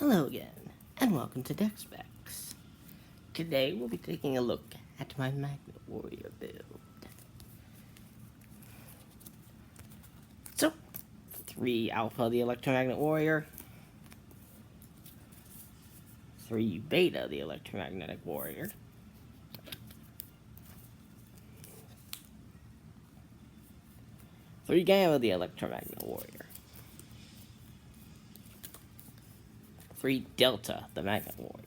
Hello again, and welcome to Deck Specs. Today we'll be taking a look at my Magnet Warrior build. So, 3 Alpha the Electromagnet Warrior, 3 Beta the Electromagnetic Warrior, 3 Gamma the Electromagnet Warrior, 3 Delta the Magnet Warrior,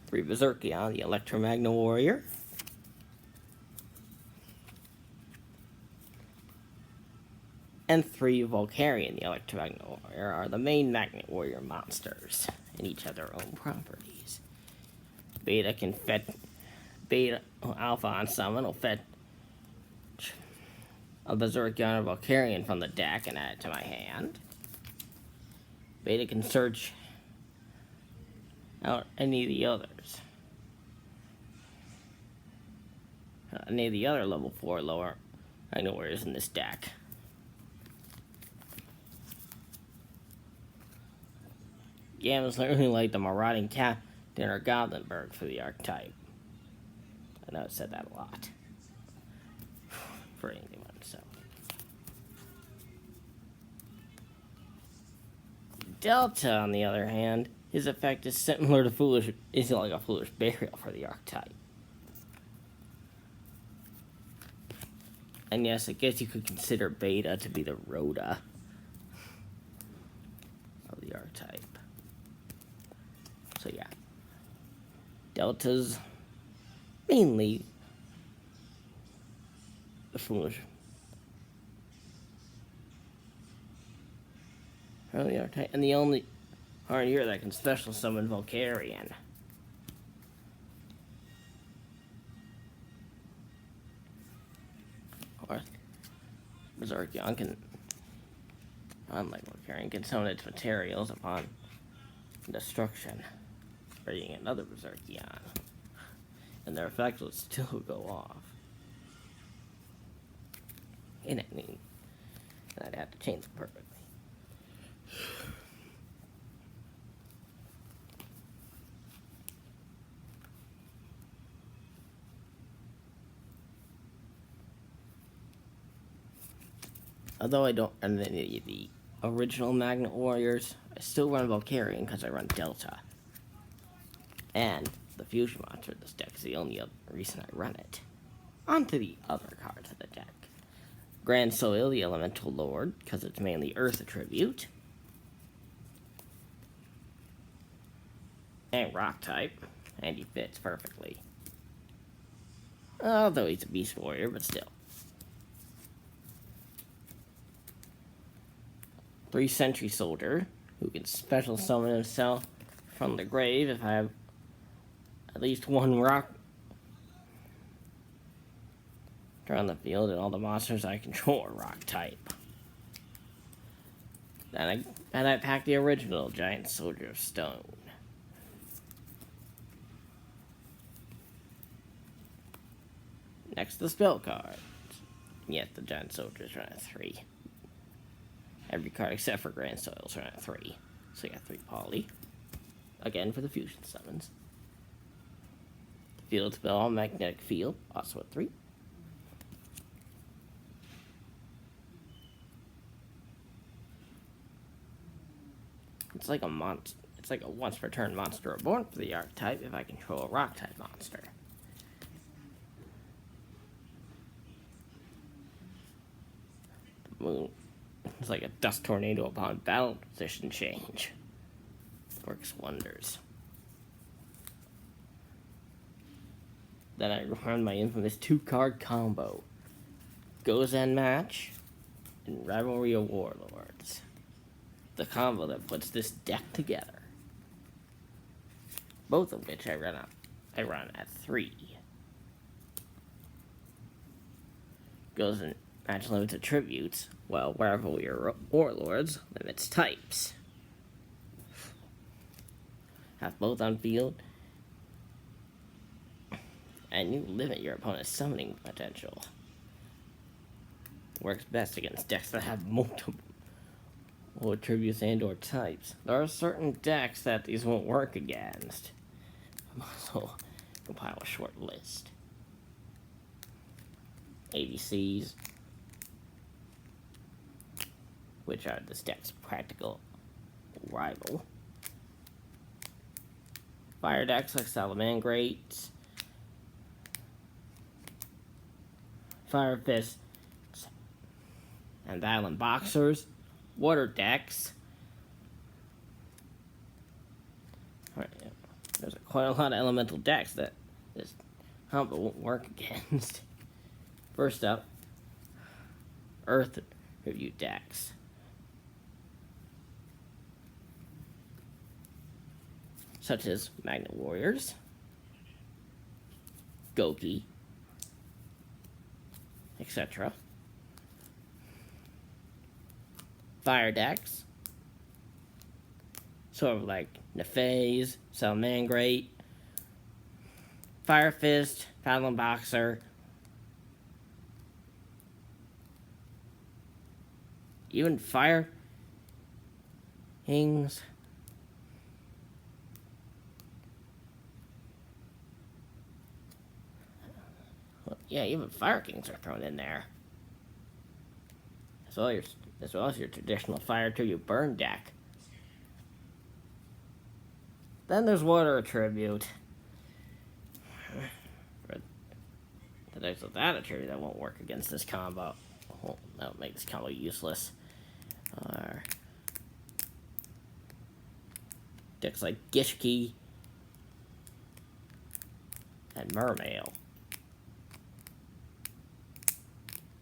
3 Berserkion the Electromagnet Warrior, and 3 Volcarion the Electromagnet Warrior are the main Magnet Warrior monsters, and each have their own properties. Beta can fetch Alpha on summon will fetch a Berserkion or Volcarion from the deck and add it to my hand. Beta can search out any of the others. Any of the other level 4 lower Magnet Warriors in this deck. Gamma's literally like the marauding captain or Goblinberg for the archetype. I know I said that a lot. For anyone, so. Delta, on the other hand, his effect is similar to Foolish, is like a Foolish Burial for the archetype. And yes, I guess you could consider Beta to be the Rhoda of the archetype. So yeah. Delta's mainly the Foolish archetype, and the only card here that can special summon Volcarion. Or Berserkion can, unlike Volcarion, can summon its materials upon destruction, bringing another Berserkion, and their effect will still go off. And I mean, I'd have to change it perfectly. Although I don't run any of the original Magnet Warriors, I still run Volcarion because I run Delta. And the Fusion Monster of this deck is the only other reason I run it. On to the other cards of the deck. Grand Soil, the Elemental Lord, because it's mainly Earth attribute. And Rock type, and he fits perfectly. Although he's a Beast Warrior, but still. 3 Sentry Soldier, who can special summon himself from the grave if I have at least 1 rock on the field, and all the monsters I control are rock type. Then I pack the original Giant Soldier of Stone. Next, the spell cards. Yes, the Giant Soldiers run at 3. Every card except for Grand Soils run at 3. So you got 3 Poly. Again for the fusion summons. The field spell, Magnetic Field, also at 3. It's like a once per turn monster reborn for the archetype if I control a rock type monster. The moon. It's like a dust tornado upon battle position change. Works wonders. Then I run my infamous 2-card combo. Gozen Match and Rivalry of Warlords. The combo that puts this deck together. Both of which I run at 3. Gozen Match limits attributes, while Rivalry of Warlords limits types. Have both on field, and you limit your opponent's summoning potential. works best against decks that have multiple attributes and or types. There are certain decks that these won't work against. So compile a short list. ABCs, which are this deck's practical rival. Fire decks like Salamangreat, Fire Fists, and Island Boxers. Water decks. There's quite a lot of elemental decks that this combo won't work against. First up, Earth Tribute decks. Such as Magnet Warriors, Goki, etc. Fire decks, sort of like Nefez, Salamangreat, Fire Fist, Island Boxer, even Fire Kings. Yeah, even Fire Kings are thrown in there. As well as your traditional Fire Tribute Burn deck. Then there's Water Attribute. For the decks with that attribute, that won't work against this combo. That'll make this combo useless. Decks like Gishki and Mermail,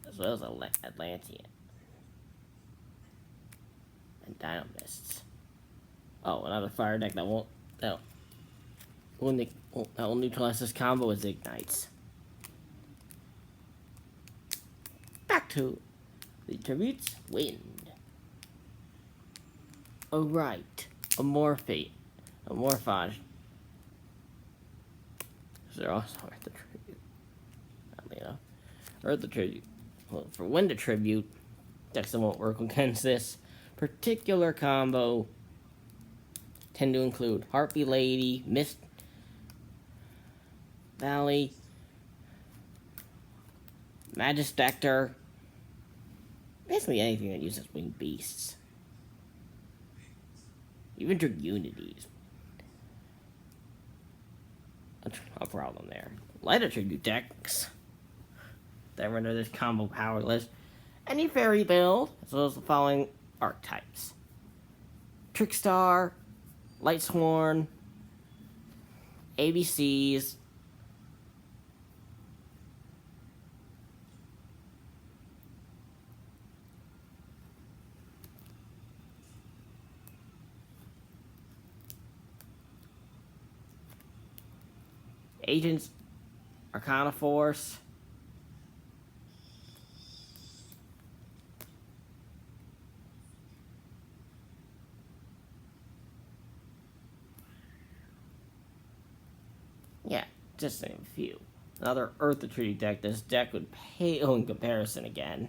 as well as Atlantean and Dynamists. Oh, another fire deck that won't neutralize this combo is Ignites. Back to the tributes. Wind. Oh right, Amorphage. They're also Earth Attribute. Earth Attribute. Well, for Wind Attribute, decks that won't work against this particular combo tend to include Harpy Lady, Mist Valley, Magispector, basically anything that uses winged beasts. Even Dragunities. A problem there. Light Attribute decks that render this combo powerless. Any fairy build, as well as the following archetypes: Trickstar, Lightsworn, ABCs, Agents, Arcana Force, yeah, just to name a few. Another Earth Attribute deck. This deck would pale in comparison again.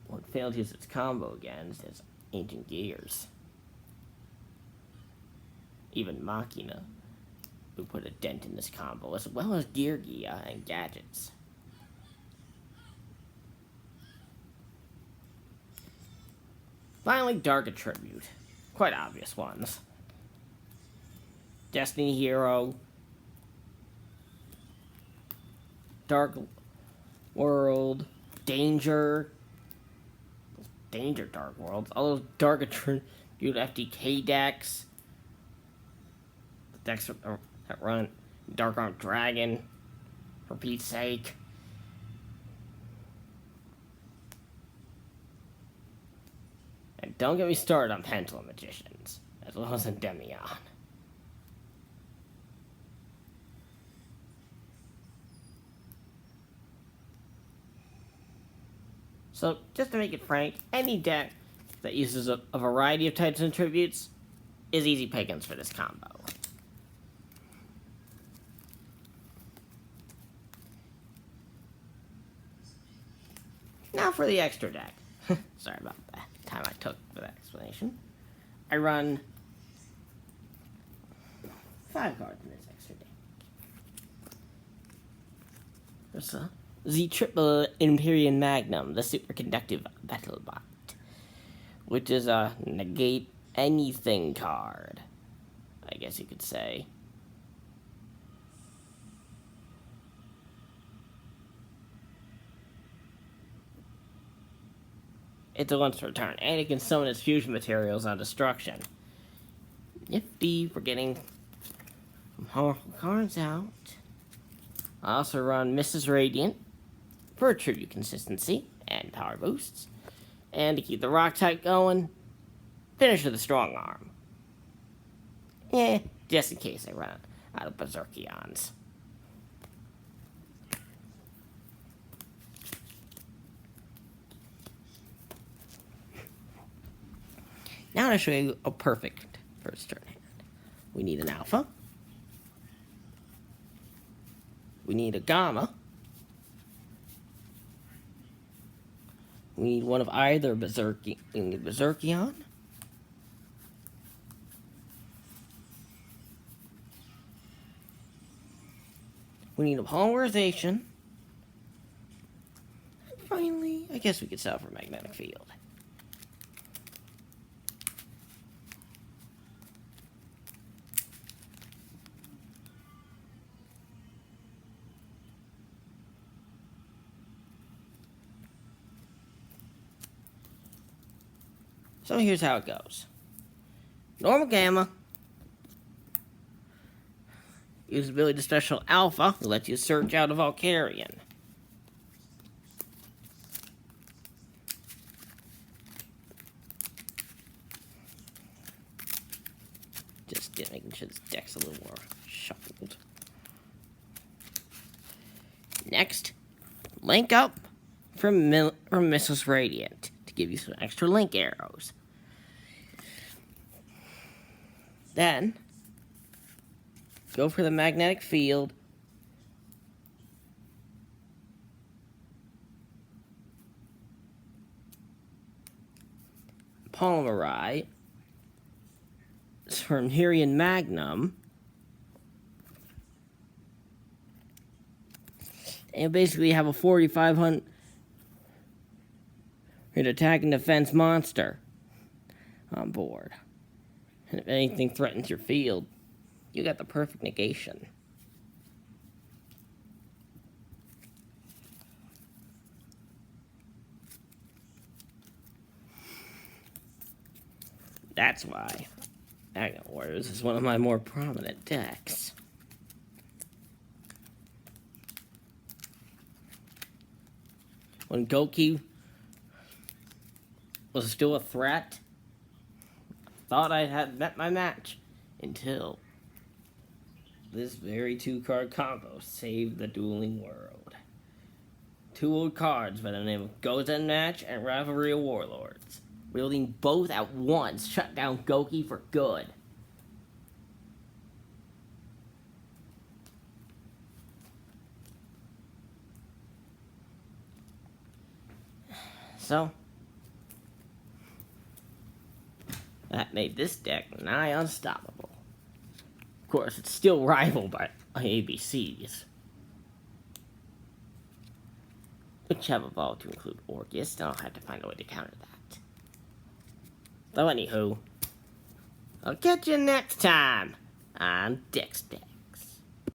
What failed to use its combo against is Ancient Gears. Even Machina would put a dent in this combo, as well as Geargia and Gadgets. Finally, Dark Attribute. Quite obvious ones. Destiny Hero, Dark World, Danger Dark Worlds, all those Dark Attribute FTK decks, the decks that run Dark Armed Dragon, for Pete's sake. And don't get me started on Pendulum Magicians, as well as Endymion. So, just to make it frank, any deck that uses a variety of types and attributes is easy pickings for this combo. for the extra deck. Sorry about that time I took for that explanation. I run 5 cards in this extra deck. There's a Z Triple Imperium Magnum, the Superconductive Battlebot, which is a negate anything card, I guess you could say. It's a once per turn, and it can summon its fusion materials on destruction. Nifty for getting powerful cards out. I also run Mrs. Radiant for tribute consistency and power boosts. And to keep the rock type going, finish with a strong arm. Just in case I run out of Berserkions. Now I'm going to show you a perfect first turn hand. We need an alpha. We need a gamma. We need one of either Berserkion. We need a polymerization. And finally, I guess we could sell for magnetic field. So here's how it goes. Normal Gamma. Use the ability to special Alpha, who lets you search out a Valkyrian. Just making sure this deck's a little more shuffled. Next, link up from Mrs. Radiant to give you some extra link arrows. Then, go for the magnetic field. Polymerize. For Imperium Magnum. And basically have a 4,500 attack and defense monster on board. And if anything threatens your field, you got the perfect negation. That's why Magnet Warriors is one of my more prominent decks. When Goki was still a threat, thought I had met my match until this very 2-card combo saved the dueling world. 2 old cards by the name of Gozen Match and Rivalry of Warlords, wielding both at once, shut down Goki for good. So, that made this deck nigh unstoppable. Of course, it's still rivaled by ABCs, which have evolved to include Orcus, and I'll have to find a way to counter that. So anywho, I'll catch you next time on Dex Deck.